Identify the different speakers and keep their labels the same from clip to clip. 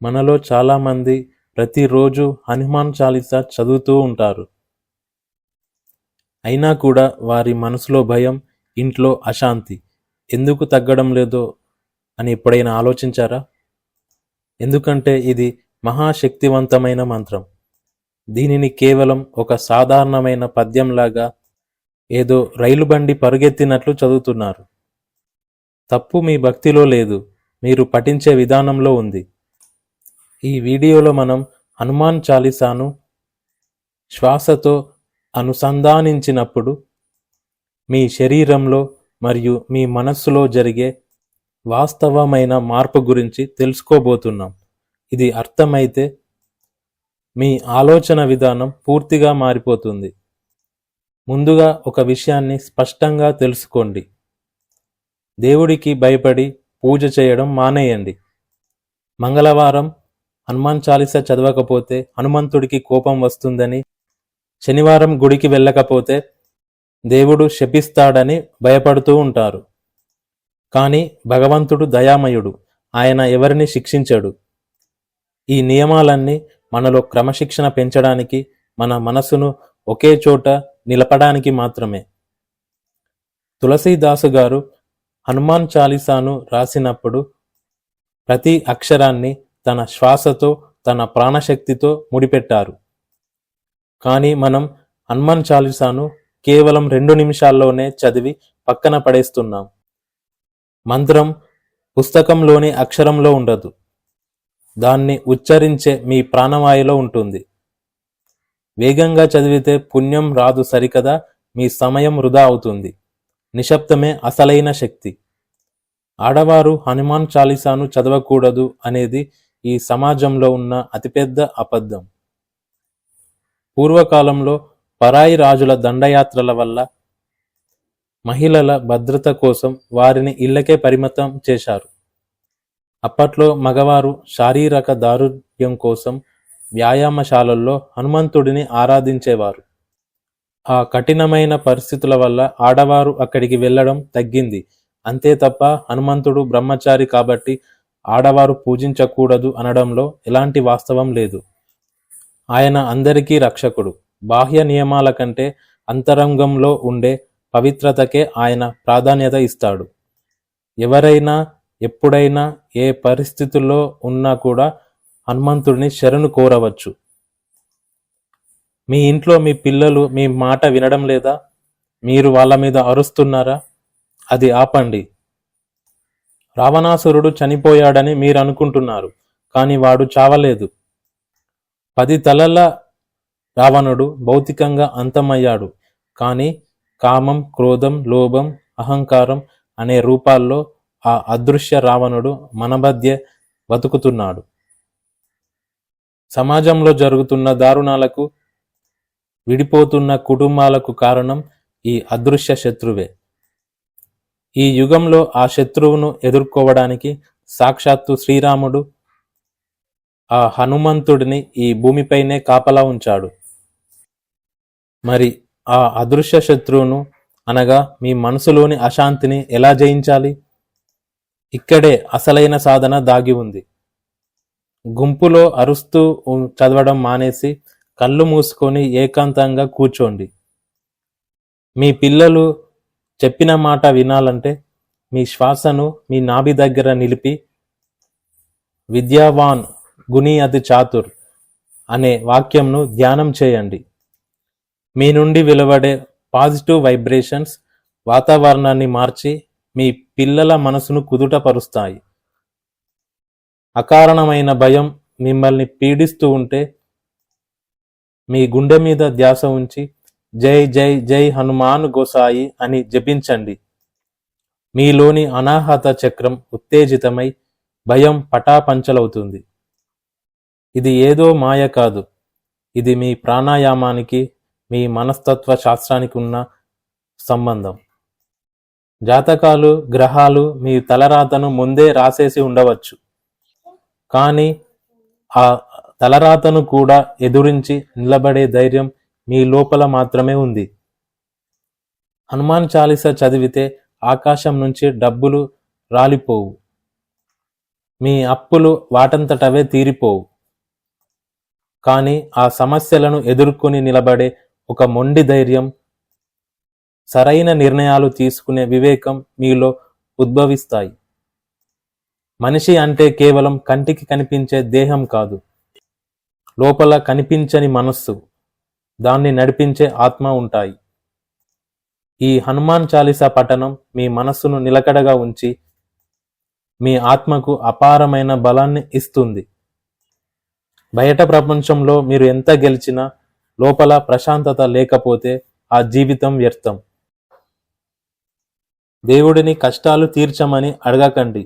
Speaker 1: మనలో చాలామంది ప్రతిరోజు హనుమాన్ చాలీసా చదువుతూ ఉంటారు. అయినా కూడా వారి మనసులో భయం, ఇంట్లో అశాంతి ఎందుకు తగ్గడం లేదో అని ఎప్పుడైనా ఆలోచించారా? ఎందుకంటే ఇది మహాశక్తివంతమైన మంత్రం. దీనిని కేవలం ఒక సాధారణమైన పద్యంలాగా ఏదో రైలు బండి పరుగెత్తినట్లు చదువుతున్నారు. తప్పు మీ భక్తిలో లేదు, మీరు పఠించే విధానంలో ఉంది. ఈ వీడియోలో మనం హనుమాన్ చాలీసాను శ్వాసతో అనుసంధానించినప్పుడు మీ శరీరంలో మరియు మీ మనస్సులో జరిగే వాస్తవమైన మార్పు గురించి తెలుసుకోబోతున్నాం. ఇది అర్థమైతే మీ ఆలోచన విధానం పూర్తిగా మారిపోతుంది. ముందుగా ఒక విషయాన్ని స్పష్టంగా తెలుసుకోండి. దేవుడికి భయపడి పూజ చేయడం మానేయండి. మంగళవారం హనుమాన్ చాలీసా చదవకపోతే హనుమంతుడికి కోపం వస్తుందని, శనివారం గుడికి వెళ్ళకపోతే దేవుడు శపిస్తాడని భయపడుతూ ఉంటారు. కానీ భగవంతుడు దయామయుడు, ఆయన ఎవరిని శిక్షించడు. ఈ నియమాలన్నీ మనలో క్రమశిక్షణ పెంచడానికి, మన మనసును ఒకే చోట నిలపడానికి మాత్రమే. తులసీదాసు గారు హనుమాన్ చాలీసాను రాసినప్పుడు ప్రతి అక్షరాన్ని తన శ్వాసతో, తన ప్రాణశక్తితో ముడిపెట్టారు. కానీ మనం హనుమాన్ చాలీసాను కేవలం 2 నిమిషాల్లోనే చదివి పక్కన పడేస్తున్నాం. మంత్రం పుస్తకంలోని అక్షరంలో ఉండదు, దాన్ని ఉచ్చరించే మీ ప్రాణవాయులో ఉంటుంది. వేగంగా చదివితే పుణ్యం రాదు సరికదా, మీ సమయం వృధా అవుతుంది. నిశ్శబ్దమే అసలైన శక్తి. ఆడవారు హనుమాన్ చాలీసాను చదవకూడదు అనేది ఈ సమాజంలో ఉన్న అతిపెద్ద అబద్ధం. పూర్వకాలంలో పరాయి రాజుల దండయాత్రల వల్ల మహిళల భద్రత కోసం వారిని ఇళ్లకే పరిమితం చేశారు. అప్పట్లో మగవారు శారీరక దారుఢ్యం కోసం వ్యాయామశాలల్లో హనుమంతుడిని ఆరాధించేవారు. ఆ కఠినమైన పరిస్థితుల వల్ల ఆడవారు అక్కడికి వెళ్ళడం తగ్గింది. అంతే తప్ప హనుమంతుడు బ్రహ్మచారి కాబట్టి ఆడవారు పూజించకూడదు అనడంలో ఎలాంటి వాస్తవం లేదు. ఆయన అందరికీ రక్షకుడు. బాహ్య నియమాల కంటే అంతరంగంలో ఉండే పవిత్రతకే ఆయన ప్రాధాన్యత ఇస్తాడు. ఎవరైనా ఎప్పుడైనా ఏ పరిస్థితుల్లో ఉన్నా కూడా హనుమంతుడిని శరణు కోరవచ్చు. మీ ఇంట్లో మీ పిల్లలు మీ మాట వినడం లేదా? మీరు వాళ్ళ మీద అరుస్తున్నారా? అది ఆపండి. రావణాసురుడు చనిపోయాడని మీరు అనుకుంటున్నారు, కానీ వాడు చావలేదు. 10 తలల రావణుడు భౌతికంగా అంతమయ్యాడు, కానీ కామం, క్రోధం, లోభం, అహంకారం అనే రూపాల్లో ఆ అదృశ్య రావణుడు మన మధ్య బతుకుతున్నాడు. సమాజంలో జరుగుతున్న దారుణాలకు, విడిపోతున్న కుటుంబాలకు కారణం ఈ అదృశ్య శత్రువే. ఈ యుగంలో ఆ శత్రువును ఎదుర్కోవడానికి సాక్షాత్తు శ్రీరాముడు ఆ హనుమంతుడిని ఈ భూమిపైనే కాపలా ఉంచాడు. మరి ఆ అదృశ్య శత్రువును అనగా మీ మనసులోని అశాంతిని ఎలా జయించాలి? ఇక్కడే అసలైన సాధన దాగి ఉంది. గుంపులో అరుస్తూ చదవడం మానేసి కళ్ళు మూసుకొని ఏకాంతంగా కూర్చోండి. మీ పిల్లలు చెప్పిన మాట వినాలంటే మీ శ్వాసను మీ నాభి దగ్గర నిలిపి విద్యావాన్ గుణి అతి చాతుర్ అనే వాక్యంను ధ్యానం చేయండి. మీ నుండి వెలువడే పాజిటివ్ వైబ్రేషన్స్ వాతావరణాన్ని మార్చి మీ పిల్లల మనసును కుదుటపరుస్తాయి. అకారణమైన భయం మిమ్మల్ని పీడిస్తూ ఉంటే మీ గుండె మీద ధ్యాస ఉంచి జై జై జై హనుమాన్ గోసాయి అని జపించండి. మీలోని అనాహత చక్రం ఉత్తేజితమై భయం పటాపంచలవుతుంది. ఇది ఏదో మాయ కాదు, ఇది మీ ప్రాణాయామానికి, మీ మనస్తత్వ శాస్త్రానికి ఉన్న సంబంధం. జాతకాలు, గ్రహాలు మీ తలరాతను ముందే రాసేసి ఉండవచ్చు, కానీ ఆ తలరాతను కూడా ఎదురించి నిలబడే ధైర్యం మీ లోపల మాత్రమే ఉంది. హనుమాన్ చాలీసా చదివితే ఆకాశం నుంచి డబ్బులు రాలిపోవు. మీ అప్పులు వాటంతటవే తీరిపోవు. కానీ ఆ సమస్యలను ఎదుర్కొని నిలబడే ఒక మొండి ధైర్యం, సరైన నిర్ణయాలు తీసుకునే వివేకం మీలో ఉద్భవిస్తాయి. మనిషి అంటే కేవలం కంటికి కనిపించే దేహం కాదు, లోపల కనిపించని మనస్సు, దాన్ని నడిపించే ఆత్మ ఉంటాయి. ఈ హనుమాన్ చాలీసా పఠనం మీ మనస్సును నిలకడగా ఉంచి మీ ఆత్మకు అపారమైన బలాన్ని ఇస్తుంది. బయట ప్రపంచంలో మీరు ఎంత గెలిచినా లోపల ప్రశాంతత లేకపోతే ఆ జీవితం వ్యర్థం. దేవుడిని కష్టాలు తీర్చమని అడగకండి,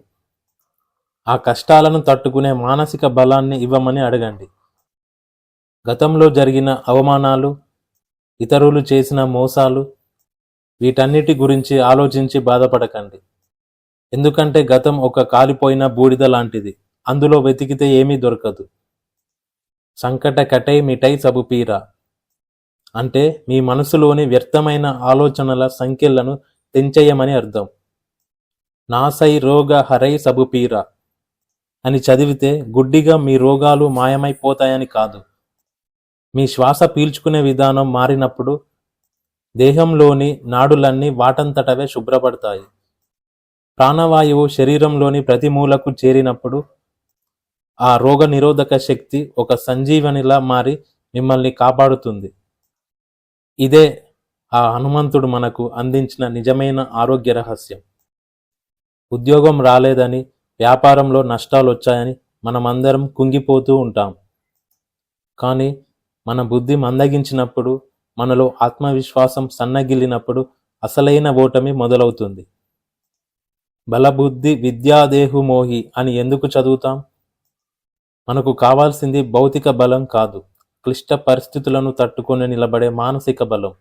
Speaker 1: ఆ కష్టాలను తట్టుకునే మానసిక బలాన్ని ఇవ్వమని అడగండి. గతంలో జరిగిన అవమానాలు, ఇతరులు చేసిన మోసాలు, వీటన్నిటి గురించి ఆలోచించి బాధపడకండి. ఎందుకంటే గతం ఒక కాలిపోయిన బూడిద లాంటిది, అందులో వెతికితే ఏమీ దొరకదు. సంకట కటై మిటై సబు పీరా అంటే మీ మనసులోని వ్యర్థమైన ఆలోచనల సంఖ్యలను తెంచేయమని అర్థం. నాసై రోగ హరై సబు పీరా అని చదివితే గుడ్డిగా మీ రోగాలు మాయమైపోతాయని కాదు. మీ శ్వాస పీల్చుకునే విధానం మారినప్పుడు దేహంలోని నాడులన్నీ వాటంతటవే శుభ్రపడతాయి. ప్రాణవాయువు శరీరంలోని ప్రతి మూలకు చేరినప్పుడు ఆ రోగ నిరోధక శక్తి ఒక సంజీవనిలా మారి మిమ్మల్ని కాపాడుతుంది. ఇదే ఆ హనుమంతుడు మనకు అందించిన నిజమైన ఆరోగ్య రహస్యం. ఉద్యోగం రాలేదని, వ్యాపారంలో నష్టాలు వచ్చాయని మనమందరం కుంగిపోతూ ఉంటాం. కానీ మన బుద్ధి మందగించినప్పుడు, మనలో ఆత్మవిశ్వాసం సన్నగిల్లినప్పుడు అసలైన ఓటమి మొదలవుతుంది. బలబుద్ధి విద్యాదేహు మోహి అని ఎందుకు చదువుతాం? మనకు కావాల్సింది భౌతిక బలం కాదు, క్లిష్ట పరిస్థితులను తట్టుకొని నిలబడే మానసిక బలం.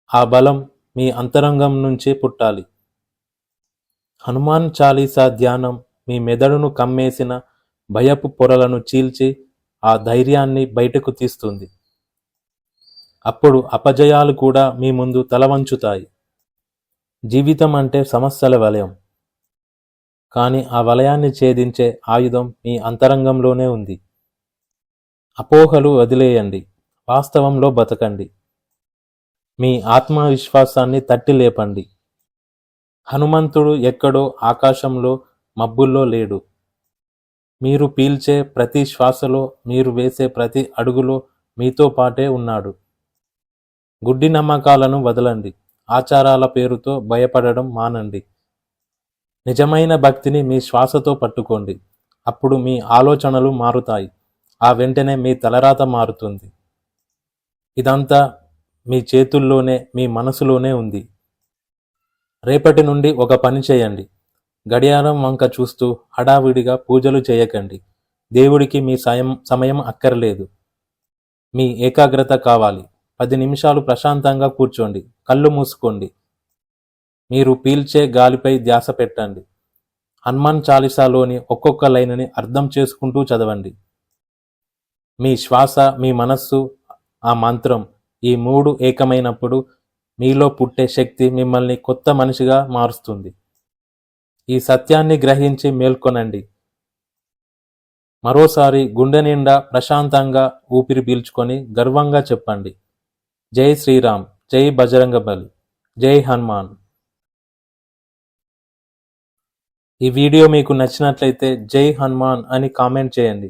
Speaker 1: ఆ బలం మీ అంతరంగం నుంచే పుట్టాలి. హనుమాన్ చాలీసా ధ్యానం మీ మెదడును కమ్మేసిన భయపు పొరలను చీల్చి ఆ ధైర్యాన్ని బయటకు తీస్తుంది. అప్పుడు అపజయాలు కూడా మీ ముందు తలవంచుతాయి. జీవితం అంటే సమస్యల వలయం, కానీ ఆ వలయాన్ని ఛేదించే ఆయుధం మీ అంతరంగంలోనే ఉంది. అపోహలు వదిలేయండి, వాస్తవంలో బతకండి. మీ ఆత్మవిశ్వాసాన్ని తట్టి లేపండి. హనుమంతుడు ఎక్కడో ఆకాశంలో మబ్బుల్లో లేడు. మీరు పీల్చే ప్రతి శ్వాసలో, మీరు వేసే ప్రతి అడుగులో మీతో పాటే ఉన్నాడు. గుడ్డి నమ్మకాలను వదలండి, ఆచారాల పేరుతో భయపడడం మానండి. నిజమైన భక్తిని మీ శ్వాసతో పట్టుకోండి. అప్పుడు మీ ఆలోచనలు మారుతాయి, ఆ వెంటనే మీ తలరాత మారుతుంది. ఇదంతా మీ చేతుల్లోనే, మీ మనసులోనే ఉంది. రేపటి నుండి ఒక పని చేయండి. గడియారం వంక చూస్తూ హడావిడిగా పూజలు చేయకండి. దేవుడికి మీ సమయం అక్కర్లేదు, మీ ఏకాగ్రత కావాలి. 10 నిమిషాలు ప్రశాంతంగా కూర్చోండి, కళ్ళు మూసుకోండి. మీరు పీల్చే గాలిపై ధ్యాస పెట్టండి. హనుమాన్ చాలీసాలోని ఒక్కొక్క లైన్ని అర్థం చేసుకుంటూ చదవండి. మీ శ్వాస, మీ మనస్సు, ఆ మంత్రం, ఈ 3 ఏకమైనప్పుడు మీలో పుట్టే శక్తి మిమ్మల్ని కొత్త మనిషిగా మారుస్తుంది. ఈ సత్యాన్ని గ్రహించి మేల్కొనండి. మరోసారి గుండె నిండా ప్రశాంతంగా ఊపిరి పీల్చుకొని గర్వంగా చెప్పండి, జై శ్రీరామ్, జై బజరంగబలి, జై హనుమాన్. ఈ వీడియో మీకు నచ్చినట్లయితే జై హనుమాన్ అని కామెంట్ చేయండి.